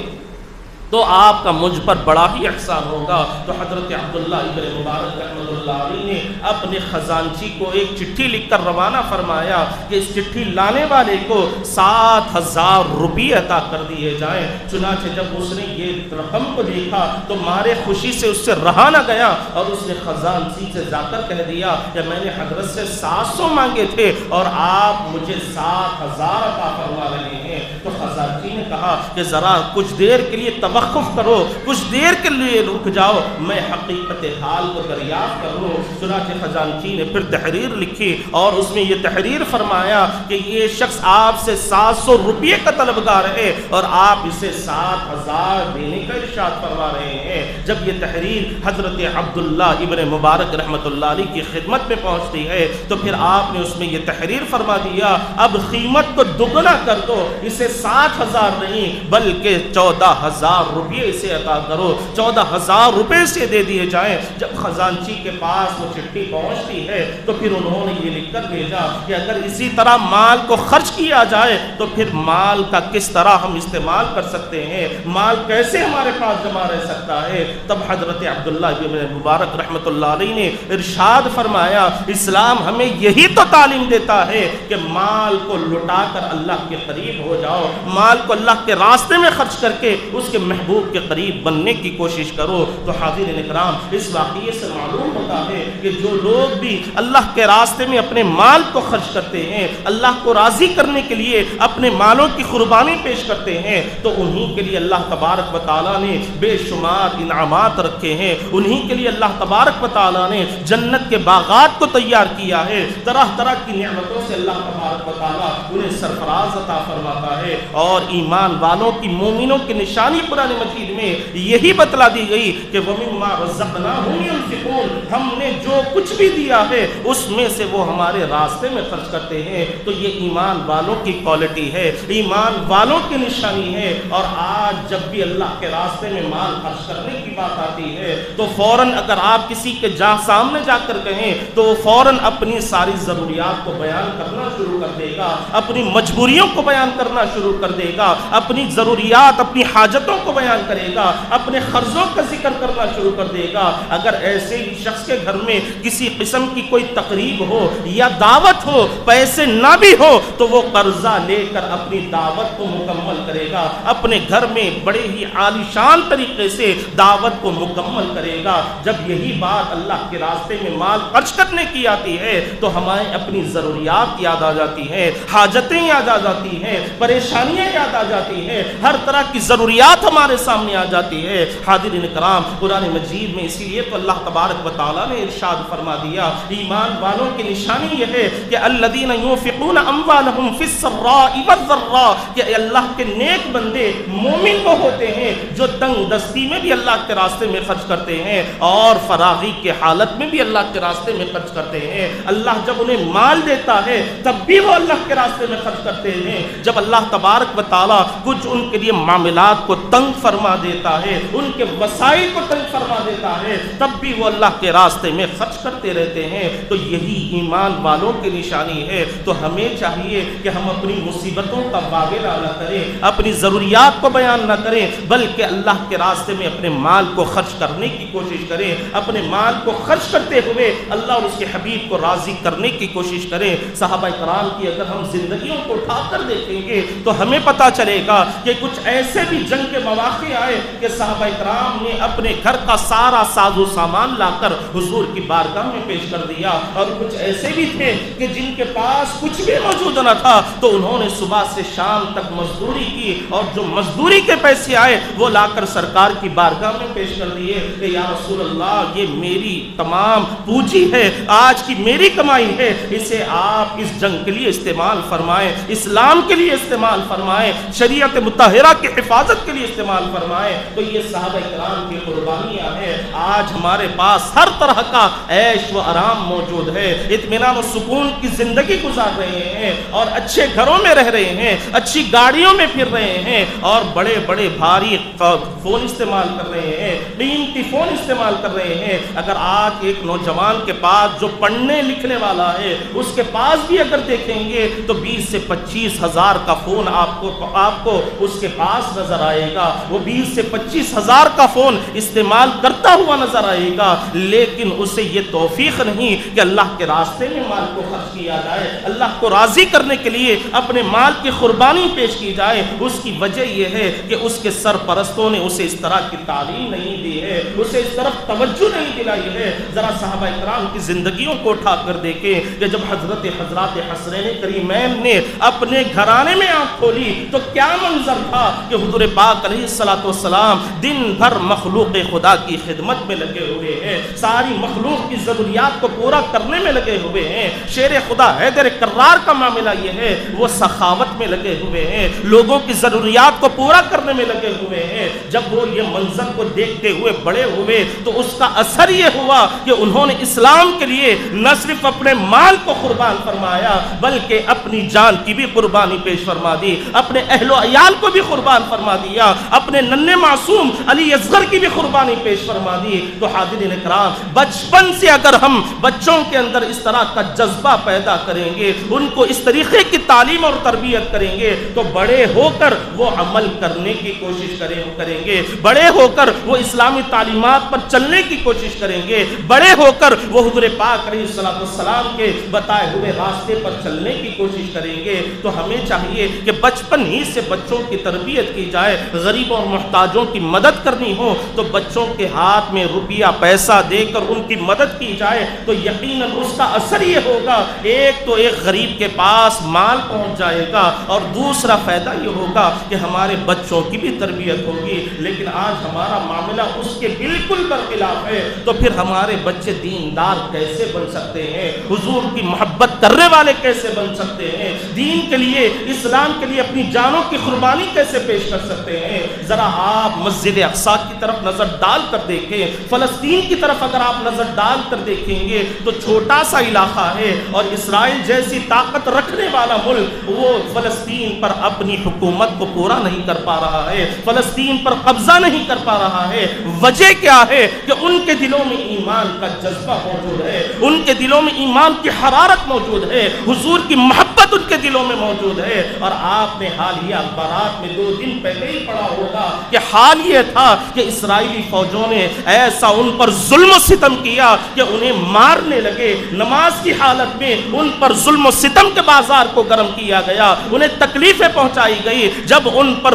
تو آپ کا مجھ پر بڑا ہی احسان ہوگا۔ تو حضرت عبداللہ ابن مبارک رحمۃ اللہ علیہ نے اپنے خزانچی کو ایک چٹھی لکھ کر روانہ فرمایا کہ اس چٹھی لانے والے کو 7,000 روپیے عطا کر دیے جائیں۔ چنانچہ جب اس نے یہ رقم کو دیکھا تو مارے خوشی سے اس سے رہا نہ گیا، اور اس نے خزانچی سے جا کر کہہ دیا کہ میں نے حضرت سے 700 مانگے تھے اور آپ مجھے 7,000 عطا فرما رہے ہیں۔ تو خزانچی نے کہا کہ ذرا کچھ دیر کے لیے توقف کرو، کچھ دیر کے لیے رک جاؤ، میں حقیقت حال کو دریافت کروں۔ چنانچہ خزانچی نے پھر تحریر لکھی اور اس میں یہ تحریر فرمایا کہ یہ شخص آپ سے 700 روپیے کا طلبگار ہے اور آپ اسے 7,000 دینے کا ارشاد فرما رہے ہیں۔ جب یہ تحریر حضرت عبداللہ ابن مبارک رحمت اللہ علیہ کی خدمت میں پہنچتی ہے تو پھر آپ نے اس میں یہ تحریر فرما دیا اب قیمت کو دگنا کر دو، اسے 60,000 نہیں بلکہ 14,000 روپے اسے عطا کرو، 14,000 روپے سے دے دیے جائیں۔ جب خزانچی کے پاس وہ چٹھی پہنچتی ہے تو پھر انہوں نے یہ لکھ کر بھیجا کہ اگر اسی طرح مال کو خرچ کیا جائے تو پھر مال کا کس طرح ہم استعمال کر سکتے ہیں، مال کیسے ہمارے پاس جمع رہ سکتا ہے۔ تب حضرت عبداللہ بن مبارک رحمۃ اللہ علیہ نے ارشاد فرمایا، اسلام ہمیں یہی تو تعلیم دیتا ہے کہ مال کو لٹا کر اللہ کے قریب ہو جاؤ، مال کو اللہ کے راستے میں خرچ کر کے اس کے محبوب کے قریب بننے کی کوشش کرو۔ تو حاضرین اکرام، اس واقعے سے معلوم ہوتا ہے کہ جو لوگ بھی اللہ کے راستے میں اپنے مال کو خرچ کرتے ہیں، اللہ کو راضی کرنے کے لیے اپنے مالوں کی قربانی پیش کرتے ہیں، تو انہی کے لیے اللہ تبارک و تعالیٰ نے بے شمار انعامات رکھے ہیں، انہی کے لیے اللہ تبارک و تعالیٰ نے جنت کے باغات کو تیار کیا ہے، طرح طرح کی نعمتوں سے اللہ تبارک و تعالیٰ انہیں سرفراز عطا فرماتا ہے۔ اور ایمان والوں کی، مومنوں کی نشانی قرآن مجید میں یہی بتلا دی گئی کہ وَمِمَّا رَزَقْنَاهُمْ يُنْفِقُونَ، ہم نے جو کچھ بھی دیا ہے اس میں سے وہ ہمارے راستے میں خرچ کرتے ہیں۔ تو یہ ایمان والوں کی کوالٹی ہے، ایمان والوں کی نشانی ہے۔ اور آج جب بھی اللہ کے راستے میں مال خرچ کرنے کی بات آتی ہے تو فوراً اگر آپ کسی کے سامنے جا کر کہیں تو وہ فوراً اپنی ساری ضروریات کو بیان کرنا شروع کر دے گا، اپنی مجبوریوں کو بیان کرنا شروع کر دے گا، اپنی ضروریات، اپنی حاجتوں کو بیان کرے گا، اپنے قرضوں کا ذکر کرنا شروع کر دے گا۔ اگر ایسے ہی شخص کے گھر میں کسی قسم کی کوئی تقریب ہو یا دعوت ہو، پیسے نہ بھی ہو تو وہ قرضہ لے کر اپنی دعوت کو مکمل کرے گا، اپنے گھر میں بڑے ہی عالیشان طریقے سے دعوت کو مکمل کرے گا۔ جب یہی بات اللہ کے راستے میں مال خرچ کرنے کی آتی ہے تو ہمیں اپنی ضروریات یاد آ جاتی ہیں، حاجتیں یاد آ جاتی ہیں، پریشانیاں یاد آ جاتی ہیں، ہر طرح کی ضروریات ہمارے سامنے آ جاتی ہے۔ حاضرین کرام، قرآن مجید میں اسی لیے تو اللہ تبارک و تعالیٰ نے ارشاد فرما دیا، ایمان والوں کی نشانی یہ ہے کہ الذین ينفقون اموالهم فی السراء والضراء، کہ اللہ کے نیک بندے مومن وہ ہوتے ہیں جو تنگ دستی میں بھی اللہ کے راستے میں خرچ کرتے ہیں اور فراغی کے حالت میں بھی اللہ کے راستے میں خرچ کرتے ہیں۔ اللہ جب انہیں مال دیتا ہے تب بھی وہ اللہ کے راستے میں خرچ کرتے ہیں، جب اللہ تبارک و تعالیٰ کچھ ان کے لیے معاملات کو تنگ فرما دیتا ہے، ان کے وسائل کو تنگ فرما دیتا ہے، تب بھی وہ اللہ کے راستے میں خرچ کرتے رہتے ہیں۔ تو یہی ایمان والوں کی نشانی ہے۔ تو ہمیں چاہیے کہ ہم اپنی مصیبتوں کا واگیلا نہ کریں، اپنی ضروریات کو بیان نہ کریں، بلکہ اللہ کے راستے میں اپنے مال کو خرچ کرنے کی کوشش کریں، اپنے مال کو خرچ کرتے ہوئے اللہ اور اس کے حبیب کو راضی کرنے کی کوشش کریں۔ صحابہ کرام کی اگر ہم زندگیوں کو اٹھا کر دیکھیں گے تو ہمیں پتہ چلے گا کہ کچھ ایسے بھی جنگ کے مواقع آئے کہ صحابہ کرام نے اپنے گھر کا سارا ساز و سامان لا کر حضور کی بارگاہ میں پیش کر دیا، اور کچھ ایسے بھی تھے کہ جن کے پاس کچھ بھی موجود نہ تھا تو انہوں نے صبح سے شام تک مزدوری کی، اور جو مزدوری کے پیسے آئے وہ لا کر سرکار کی بارگاہ میں پیش کر دیے کہ یا رسول اللہ، یہ میری تمام پونجی ہے، آج کی میری کمائی ہے، اسے آپ اس جنگ کے لیے استعمال فرمائیں، اسلام کے لیے استعمال فرمائیں، شریعت مطہرہ کی حفاظت کے لیے استعمال فرمائیں۔ تو یہ صحابہ کرام کی قربانیاں ہیں۔ آج ہمارے پاس ہر طرح کا عیش و آرام موجود ہے، اطمینان و سکون کی زندگی گزار رہے ہیں، اور اچھے گھروں میں رہ رہے ہیں، اچھی گاڑیوں میں پھر رہے ہیں، اور بڑے بڑے بھاری فون استعمال کر رہے ہیں، قیمتی فون استعمال کر رہے ہیں۔ اگر آج ایک نوجوان کے پاس جو پڑھنے لکھنے والا ہے اس کے پاس بھی اگر دیکھیں گے تو 20 سے 25 ہزار کا فون آپ کو اس کے پاس نظر آئے گا، وہ 20 سے 25 ہزار کا فون استعمال کرتا ہوا نظر آئے گا، لیکن اسے یہ توفیق نہیں کہ اللہ کے راستے میں مال کو خرچ کیا جائے، اللہ کو راضی کرنے کے لیے اپنے مال کی قربانی پیش کی جائے۔ اس کی وجہ یہ ہے کہ اس کے سرپرستوں نے اسے اس طرح کی تعلیم نہیں دی ہے، اسے اس طرف توجہ نہیں دلائی ہے۔ ذرا صحابہ کرام کی زندگیوں کو اٹھا کر دیکھیں کہ جب حضرات حسنین کریمین نے اپنے گھرانے میں آنکھ کھولی تو کیا منظر تھا کہ حضور پاک علیہ السلام دن بھر مخلوق خدا کی خدمت میں لگے ہوئے ہیں، ساری مخلوق کی ضروریات کو پورا کرنے میں لگے ہوئے ہیں۔ شیر خدا حیدر کرار کا معاملہ یہ ہے، وہ سخاوت میں لگے ہوئے ہیں، لوگوں کی ضروریات کو پورا کرنے میں لگے ہوئے ہیں۔ جب وہ یہ منظر کو دیکھتے ہوئے بڑے ہوئے تو اس کا اثر یہ ہوا کہ انہوں نے اسلام کے لیے نہ صرف اپنے مال کو قربان فرمایا بلکہ اپنی جان کی بھی قربانی پیش فرما دی، اپنے اہل و عیال کو بھی قربان فرما دیا، اپنے ننھے معصوم علی اصغر کی بھی قربانی پیش فرما دی۔ تو حاضرین کرام، بچپن سے اگر ہم بچوں کے اندر اس طرح کا جذبہ پیدا کریں گے، ان کو اس طریقے کی تعلیم اور تربیت کریں گے، تو بڑے ہو کر وہ عمل کرنے کی کوشش کریں گے، بڑے ہو کر وہ اسلامی تعلیمات پر چلنے کی کوشش کریں گے، بڑے ہو کر وہ حضور پاک علیہ السلام کے بتائے ہوئے راستے پر چلنے کی کوشش کریں گے۔ تو ہمیں چاہیے کہ بچپن ہی سے بچوں کی تربیت کی جائے۔ غریبوں اور محتاجوں کی مدد کرنی ہو تو بچوں کے ہاتھ میں روپیہ پیسہ دے کر ان کی مدد کی جائے، تو یقیناً اس کا اثر یہ ہوگا، ایک تو ایک غریب کے پاس مال پہنچ جائے گا، اور دوسرا فائدہ یہ ہوگا کہ ہمارے بچوں کی بھی تربیت ہوگی۔ لیکن آج ہمارا معاملہ اس کے بالکل برخلاف ہے، تو پھر ہمارے بچے دیندار کیسے بن سکتے ہیں؟ حضور کی محبت کرنے والے کیسے بن سکتے ہیں؟ دین کے لیے، اسلام کے لیے اپنی جانوں کی قربانی کیسے پیش کر سکتے ہیں؟ ذرا آپ مسجد اقصی کی طرف نظر ڈال کر دیکھیں، فلسطین کی طرف اگر آپ نظر ڈال کر دیکھیں گے تو چھوٹا سا علاقہ ہے، اور اسرائیل جیسی طاقت رکھنے والا ملک وہ فلسطین پر اپنی حکومت کو پورا نہیں کر پا رہا ہے، فلسطین پر قبضہ نہیں کر پا رہا ہے۔ وجہ کیا ہے؟ کہ ان کے دلوں میں ایمان کا جذبہ موجود ہے، ان کے دلوں میں ایمان کی حرارت موجود ہے، حضور کی محبت ان کے دلوں میں موجود ہے۔ اور آپ نے حالیہ اخبارات میں 2 دن پہلے ہی پڑھا ہوگا کہ حال یہ تھا کہ اسرائیلی فوجوں نے ایسا ان پر ظلم و ستم کیا کہ انہیں مارنے لگے، نماز کی حالت میں ان پر ظلم و ستم کے بازار کو گرم کیا گیا، انہیں تکلیفیں پہنچائی گئی، جب ان پر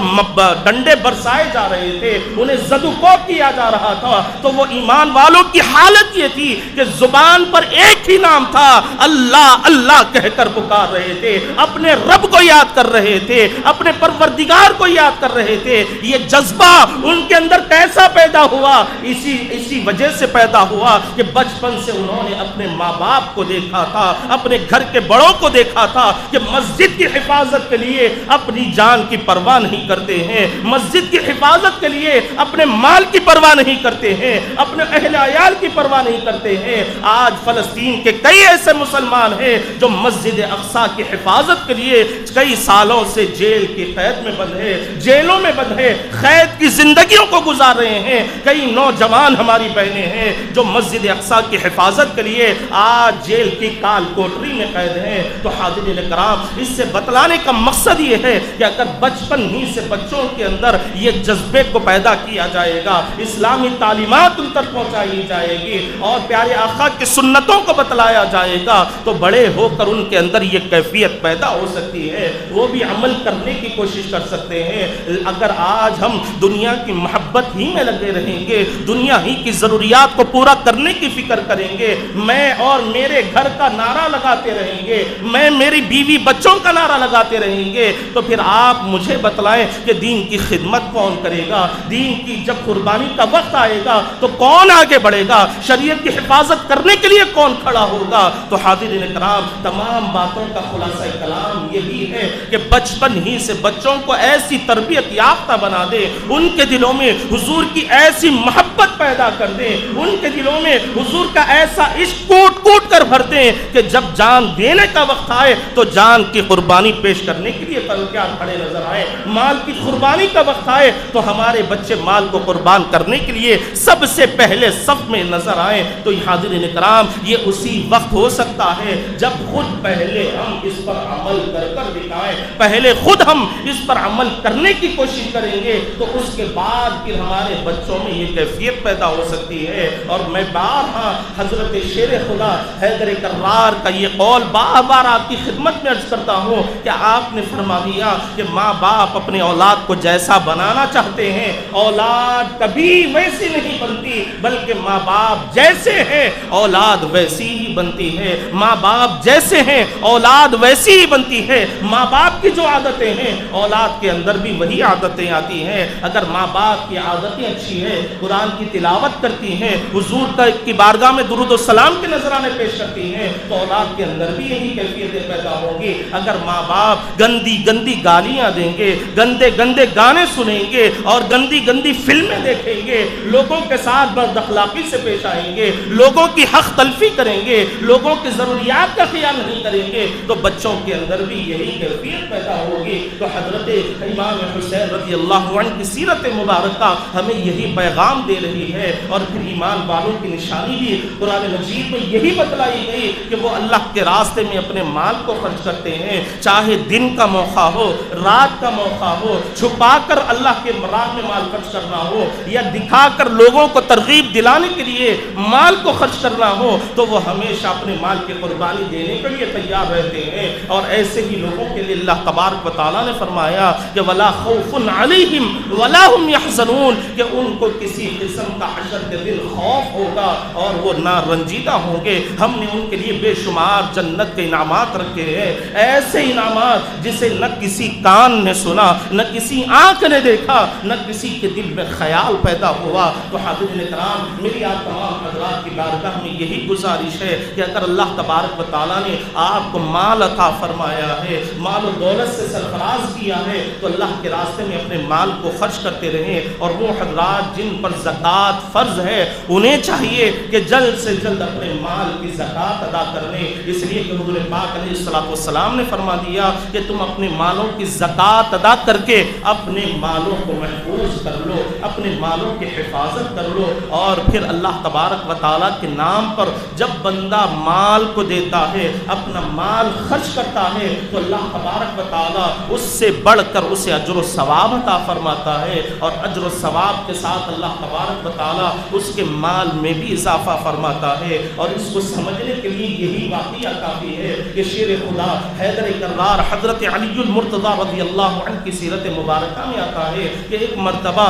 ڈنڈے برسائے جا رہے تھے، انہیں زدوکوب کیا جا رہا تھا، تو وہ ایمان والوں کی حالت یہ تھی کہ زبان پر ایک ہی نام تھا، اللہ اللہ کہہ کر پکار رہے تھے، اپنے رب کو یاد کر رہے تھے، اپنے پروردگار کو یاد کر رہے تھے۔ یہ جذبہ ان کے اندر کیسا پیدا ہوا؟ اسی وجہ سے پیدا ہوا کہ بچپن سے انہوں نے اپنے ماں باپ کو دیکھا تھا، اپنے گھر کے بڑوں کو دیکھا تھا کہ مسجد کی حفاظت کے لیے اپنی جان کی پرواہ نہیں کرتے ہیں، مسجد کی حفاظت کے لیے اپنے مال کی پرواہ نہیں کرتے ہیں، اپنے اہل عیال کی پرواہ نہیں کرتے ہیں۔ آج فلسطین کے کئی ایسے مسلمان ہیں جو مسجد اقصی کی حفاظت کے لیے کئی سالوں سے جیل کی قید میں بند ہے، جیلوں میں بند ہے، قید کی زندگیوں کو گزار رہے ہیں۔ کئی نوجوان ہماری بہنیں ہیں جو مسجد اقصی کی حفاظت کے لیے آج جیل کی کال کوٹری میں قید ہیں۔ تو حاضرین کرام، اس سے بتلانے کا مقصد یہ ہے کہ اگر بچپن ہی سے بچوں کے اندر یہ جذبے کو پیدا کیا جائے گا، اسلامی تعلیمات ان تک پہنچائی جائے گی اور پیارے آقا کی سنتوں کو بتلایا جائے گا، تو بڑے ہو کر ان کے اندر یہ کیفیت پیدا ہو سکتی ہے، وہ بھی عمل کرنے کی کوشش کر سکتے ہیں۔ اگر آج ہم دنیا کی محبت ہی میں لگے رہیں گے، دنیا ہی کی ضروریات کو پورا کرنے کی فکر کریں گے، میں اور میرے گھر کا نعرہ لگاتے رہیں گے، میں میری بیوی بچوں کا نعرہ لگاتے رہیں گے، تو پھر آپ مجھے بتلائیں کہ دین کی خدمت کون کرے گا؟ دین کی جب قربانی کا وقت آئے گا تو کون آگے بڑھے گا؟ شریعت کی حفاظت کرنے کے لیے کون کھڑا ہوگا؟ تو حاضرین کرام، تمام باتوں کا خلاصہ کلام یہی ہے کہ بچپن ہی سے بچوں کو ایسی تربیت یافتہ بنا دے، ان کے دلوں میں حضور کی ایسی محبت پیدا کر دیں، ان کے دلوں میں حضور کا ایسا عشق کوٹ کوٹ کر بھر دیں کہ جب جان دینے کا وقت آئے تو جان کی قربانی پیش کرنے کے لیے تیار کھڑے نظر آئے، مال کی قربانی کا وقت آئے تو ہمارے بچے مال کو قربان کرنے کے لیے سب سے پہلے صف میں نظر آئے۔ تو حاضرین کرام، یہ اسی وقت ہو سکتا ہے جب خود پہلے ہم اس پر عمل کر کر دکھائیں، پہلے خود ہم اس پر عمل کرنے کی کوشش کریں گے، تو اس کے بعد پھر ہمارے بچوں میں یہ کیفیت پیدا ہو سکتی ہے۔ اور میں بارہا حضرت شیر خدا حیدر کرار کا یہ قول بار بار آپ کی خدمت میں عرض کرتا ہوں کہ آپ نے فرما دیا کہ ماں باپ اپنے اولاد کو جیسا بنانا چاہتے ہیں، اولاد کبھی ویسی نہیں بنتی، بلکہ ماں باپ جیسے ہیں اولاد ویسی ہی بنتی ہے، ماں باپ جیسے ہیں اولاد ویسی ہی بنتی ہے، ماں باپ کی جو عادتیں ہیں اولاد کے اندر بھی وہی عادتیں آتی ہیں۔ اگر ماں باپ کی عادتیں اچھی ہیں، قرآن کی تلاوت کرتی ہیں، حضور کی بارگاہ میں درود و سلام کے نذرانے پیش کرتی ہیں، تو اولاد کے اندر بھی یہی کیفیتیں پیدا ہوں گی۔ اگر ماں باپ گندی گندی گالیاں دیں گے، گندے گندے گانے سنیں گے اور گندی گندی فلمیں دیکھیں گے، لوگوں کے ساتھ بد اخلاقی سے پیش آئیں گے، لوگوں کی حق تلفی کریں گے، لوگوں کی ضروریات کا خیال نہیں کریں گے، تو بچوں کے اندر بھی یہی کیفیت پیدا ہوگی۔ تو حضرت امام حسین رضی اللہ عنہ کی سیرت مبارکہ ہمیں یہی پیغام دے رہی ہے، اور پھر ایمان والوں کی نشانی بھی قرآن مجید میں یہی بتلائی گئی کہ وہ اللہ کے راستے میں اپنے مال کو خرچ کرتے ہیں، چاہے دن کا موقع ہو، رات کا موقع ہو، چھپا کر اللہ کے راہ میں مال خرچ کرنا ہو یا دکھا کر لوگوں کو ترغیب دلانے کے لیے مال کو خرچ کرنا ہو، تو وہ ہمیشہ اپنے مال کی قربانی دینے کے لیے تیار رہتے ہیں۔ اور ایسے ہی لوگوں کے لیے اللہ تبارک و تعالیٰ نے فرمایا کہ وَلَا خَوْفٌ عَلَيْهِمْ وَلَا هُمْ يَحْزَنُونَ، کہ ان کو کسی قسم کا حشر کے دن خوف ہوگا اور وہ نہ رنجیدہ ہوں گے۔ ہم نے ان کے لیے بے شمار جنت کے انعامات رکھے ہیں، ایسے انعامات جسے نہ کسی کان نے سنا، نہ کسی آنکھ نے دیکھا، نہ کسی کے دل میں خیال پیدا ہوا۔ تو حاضرین کرام، میری آپ تمام حضرات کی بارگاہ میں یہی گزارش ہے کہ اگر اللہ تبارک و تعالیٰ نے آپ کو مال عطا فرمایا ہے، مال و دولت سے سرفراز کیا ہے، تو اللہ کے راستے میں اپنے مال کو خرچ کرتے رہیں۔ اور وہ حضرات جن پر زکوٰۃ فرض ہے، انہیں چاہیے کہ جلد سے جلد اپنے مال کی زکوٰۃ ادا کر لیں، اس لیے کہ حضور پاک علیہ السلام نے فرما دیا کہ تم اپنے مالوں کی زکوٰۃ ادا کر کے اپنے مالوں کو محفوظ کر لو، اپنے مالوں کی حفاظت کر لو۔ اور پھر اللہ تبارک و تعالیٰ کے نام پر جب بندہ مال کو دیتا ہے، اپنا مال خرچ کرتا ہے، تو اللہ تبارک و تعالیٰ اس سے بڑھ کر اسے اجر و ثواب عطا فرماتا ہے، اور اجر و ثواب کے ساتھ اللہ تبارک و تعالیٰ اس کے مال میں بھی اضافہ فرماتا ہے۔ اور اس کو سمجھنے کے لیے یہی واقعہ کافی ہے کہ شیر خدا حیدر کرار حضرت علی المرتضیٰ رضی اللہ عنہ کی سیرت مبارکہ میں آتا ہے کہ ایک مرتبہ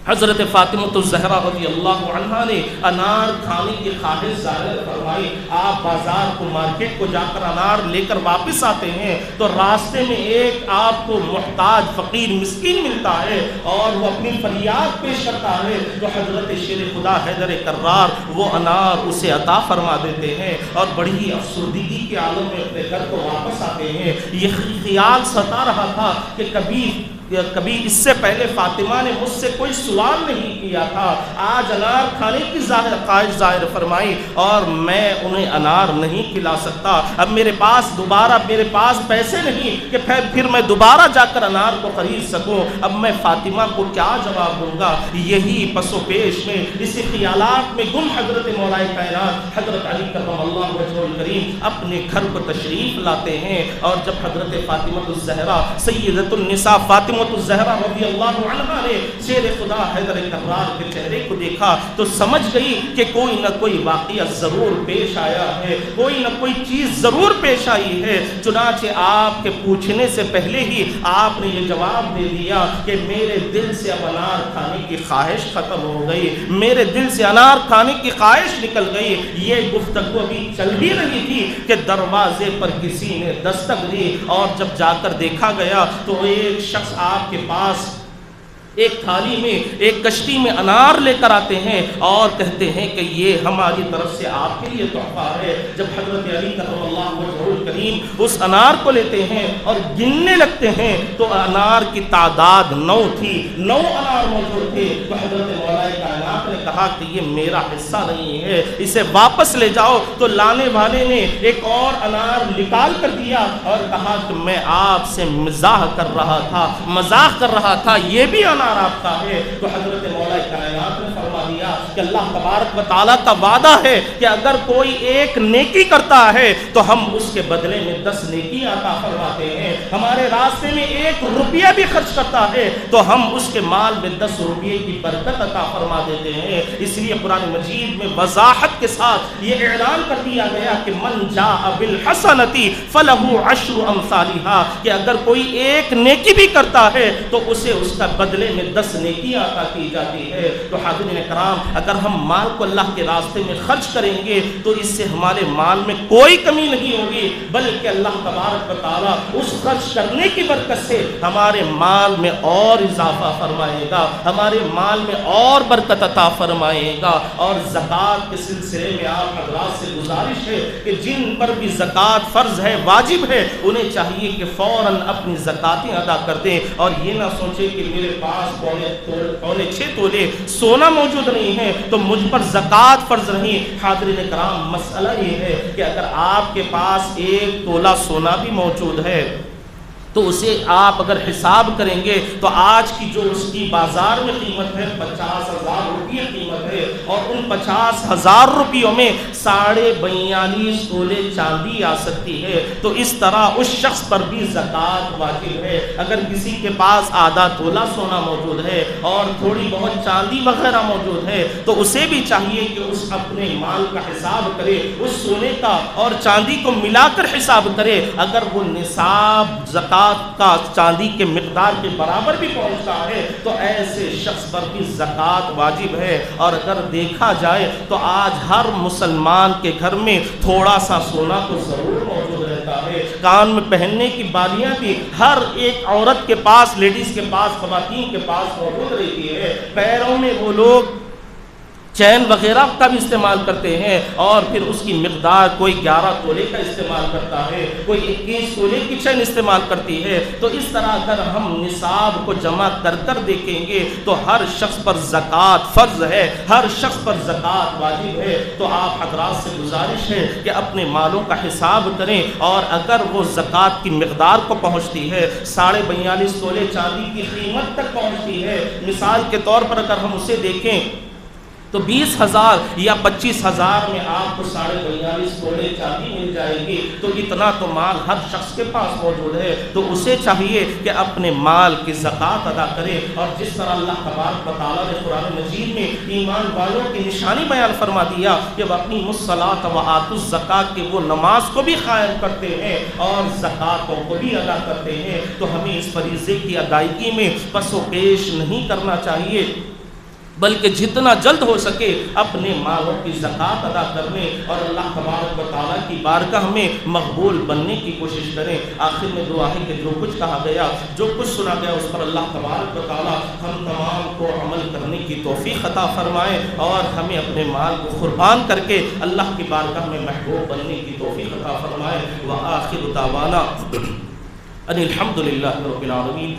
حضرت فاطمہ الزہرا رضی اللہ عنہا نے انار کھانے کی خواہش ظاہر فرمائی۔ آپ بازار کو، مارکیٹ کو جا کر انار لے کر واپس آتے ہیں تو راستے میں ایک آپ کو محتاج فقیر مسکین ملتا ہے اور وہ اپنی فریاد پیش کرتا ہے، تو حضرت شیر خدا حیدر کرار وہ انار اسے عطا فرما دیتے ہیں، اور بڑی ہی افسردگی کے عالم میں اپنے گھر کو واپس آتے ہیں۔ یہ خیال ستا رہا تھا کہ کبھی اس سے پہلے فاطمہ نے مجھ سے کوئی سوال نہیں کیا تھا، آج انار کھانے کی خواہش ظاہر فرمائی اور میں انہیں انار نہیں کھلا سکتا۔ اب میرے پاس پیسے نہیں کہ پھر میں دوبارہ جا کر انار کو خرید سکوں، اب میں فاطمہ کو کیا جواب دوں گا؟ یہی پس و پیش میں، اسی خیالات میں گم حضرت مولا کائنات حضرت علی کرم اللہ وجہہ الکریم اپنے گھر کو تشریف لاتے ہیں۔ اور جب حضرت فاطمہ الزہرا سیدۃ النساء فاطمہ الزہرا رضی اللہ عنہا نے شیر خدا حیدر کرار کے چہرے کو دیکھا تو سمجھ گئی کہ کوئی نہ کوئی واقعہ ضرور پیش آیا ہے، کوئی نہ کوئی چیز ضرور پیش آئی ہے۔ چنانچہ آپ کے پوچھنے سے پہلے ہی آپ نے یہ جواب دے دیا کہ میرے دل سے اب انار کھانے کی خواہش ختم ہو گئی، میرے دل سے انار کھانے کی خواہش نکل گئی۔ یہ گفتگو ابھی چل ہی رہی تھی کہ دروازے پر کسی نے دستک دی، اور جب جا کر دیکھا گیا تو ایک شخص آپ کے پاس ایک تھالی میں، ایک کشتی میں انار لے کر آتے ہیں اور کہتے ہیں کہ یہ ہماری طرف سے آپ کے لیے تحفہ ہے۔ جب حضرت علی کرم اللہ وجہہ الکریم اس انار کو لیتے ہیں اور گننے لگتے ہیں تو انار کی تعداد 9 تھی، 9 انار موجود تھے۔ تو حضرت مولا کائنات نے کہا کہ یہ میرا حصہ نہیں ہے، اسے واپس لے جاؤ۔ تو لانے والے نے ایک اور انار نکال کر دیا اور کہا کہ میں آپ سے مزاح کر رہا تھا، یہ بھی انار آپ کا ہے۔ تو حضرت مولا کائنات نے فرما دیا کہ اللہ تبارک و تعالیٰ کا وعدہ ہے کہ اگر کوئی ایک نیکی کرتا ہے تو ہم اس کے بدلے میں 10 نیکی عطا فرماتے ہیں۔ ہمارے راستے میں 1 روپیہ بھی خرچ کرتا ہے تو ہم اس کے مال میں 10 روپیے کی برکت عطا فرما دیتے ہیں۔ اس لیے قرآن مجید میں وضاحت کے ساتھ یہ اعلان کر دیا گیا کہ من جاء بالحسنۃ فلہ 10 امثالھا، کہ اگر کوئی ایک نیکی بھی کرتا ہے تو اسے اس کا بدلے میں 10 نیکیاں عطا کی جاتی ہے۔ تو حاضرین کرام، اگر ہم مال کو اللہ کے راستے میں خرچ کریں گے تو اس سے ہمارے مال میں کوئی کمی نہیں ہوگی، بلکہ اللہ تبارک و تعالیٰ اس خرچ کرنے کی برکت سے ہمارے مال میں اور اضافہ فرمائے گا، ہمارے مال میں اور برکت عطا فرمائے گا۔ اور زکوٰۃ کے سلسلے میں آپ حضرات سے گزارش ہے کہ جن پر بھی زکوٰۃ فرض ہے، واجب ہے، انہیں چاہیے کہ فوراً اپنی زکاتیں ادا کر دیں، اور یہ نہ سوچیں کہ میرے پاس پاس پونے 6 تولے سونا موجود نہیں ہے تو مجھ پر زکوٰۃ فرض نہیں۔ حاضرین کرام، مسئلہ یہ ہے کہ اگر آپ کے پاس 1 تولہ سونا بھی موجود ہے تو اسے آپ اگر حساب کریں گے تو آج کی جو اس کی بازار میں قیمت ہے 50,000 روپیہ قیمت ہے، اور ان 50,000 روپیوں میں 42.5 تولے چاندی آ سکتی ہے۔ تو اس طرح اس شخص پر بھی زکوٰۃ واجب ہے۔ اگر کسی کے پاس آدھا تولہ سونا موجود ہے اور تھوڑی بہت چاندی وغیرہ موجود ہے تو اسے بھی چاہیے کہ اس اپنے مال کا حساب کرے، اس سونے کا اور چاندی کو ملا کر حساب کرے۔ اگر وہ نصاب زکوٰۃ کا چاندی کے مقدار کے برابر بھی پہنچتا ہے تو ایسے شخص پر بھی زکوٰۃ واجب ہے۔ اور اگر دیکھا جائے تو آج ہر مسلمان کے گھر میں تھوڑا سا سونا تو ضرور موجود رہتا ہے۔ کان میں پہننے کی بالیاں بھی ہر ایک عورت کے پاس، لیڈیز کے پاس، خواتین کے پاس موجود رہتی ہے۔ پیروں میں وہ لوگ چین وغیرہ کا بھی استعمال کرتے ہیں، اور پھر اس کی مقدار کوئی 11 تولے کا استعمال کرتا ہے، کوئی 21 تولے کی چین استعمال کرتی ہے۔ تو اس طرح اگر ہم نصاب کو جمع کر کر دیکھیں گے تو ہر شخص پر زکوٰۃ فرض ہے، ہر شخص پر زکوٰۃ واجب ہے۔ تو آپ حضرات سے گزارش ہے کہ اپنے مالوں کا حساب کریں، اور اگر وہ زکوٰۃ کی مقدار کو پہنچتی ہے 42.5 تولے چاندی کی قیمت تک پہنچتی ہے، مثال کے طور پر اگر ہم اسے دیکھیں تو 20,000 یا 25,000 میں آپ کو 42.5 تولے چاندی مل جائے گی۔ تو اتنا تو مال ہر شخص کے پاس موجود ہے، تو اسے چاہیے کہ اپنے مال کی زکوٰۃ ادا کرے۔ اور جس طرح اللہ تبارک و تعالیٰ نے قرآن مجید میں ایمان والوں کی نشانی بیان فرما دیا کہ وَأَقِیمُوا الصَّلَاةَ وَآتُوا الزَّکَاةَ، کہ وہ نماز کو بھی قائم کرتے ہیں اور زکوٰۃوں کو بھی ادا کرتے ہیں، تو ہمیں اس فریضے کی ادائیگی میں پس و پیش نہیں کرنا چاہیے، بلکہ جتنا جلد ہو سکے اپنے مالوں کی زکوٰۃ ادا کرنے اور اللہ تبارک و تعالیٰ کی بارگاہ میں مقبول بننے کی کوشش کریں۔ آخر میں دعا ہے کہ جو کچھ کہا گیا، جو کچھ سنا گیا، اس پر اللہ تبارک و تعالیٰ ہم تمام کو عمل کرنے کی توفیق عطا فرمائے، اور ہمیں اپنے مال کو قربان کر کے اللہ کی بارگاہ میں محبوب بننے کی توفیق عطا فرمائے۔ وآخر دعوانا ان الحمد للہ رب العالمین۔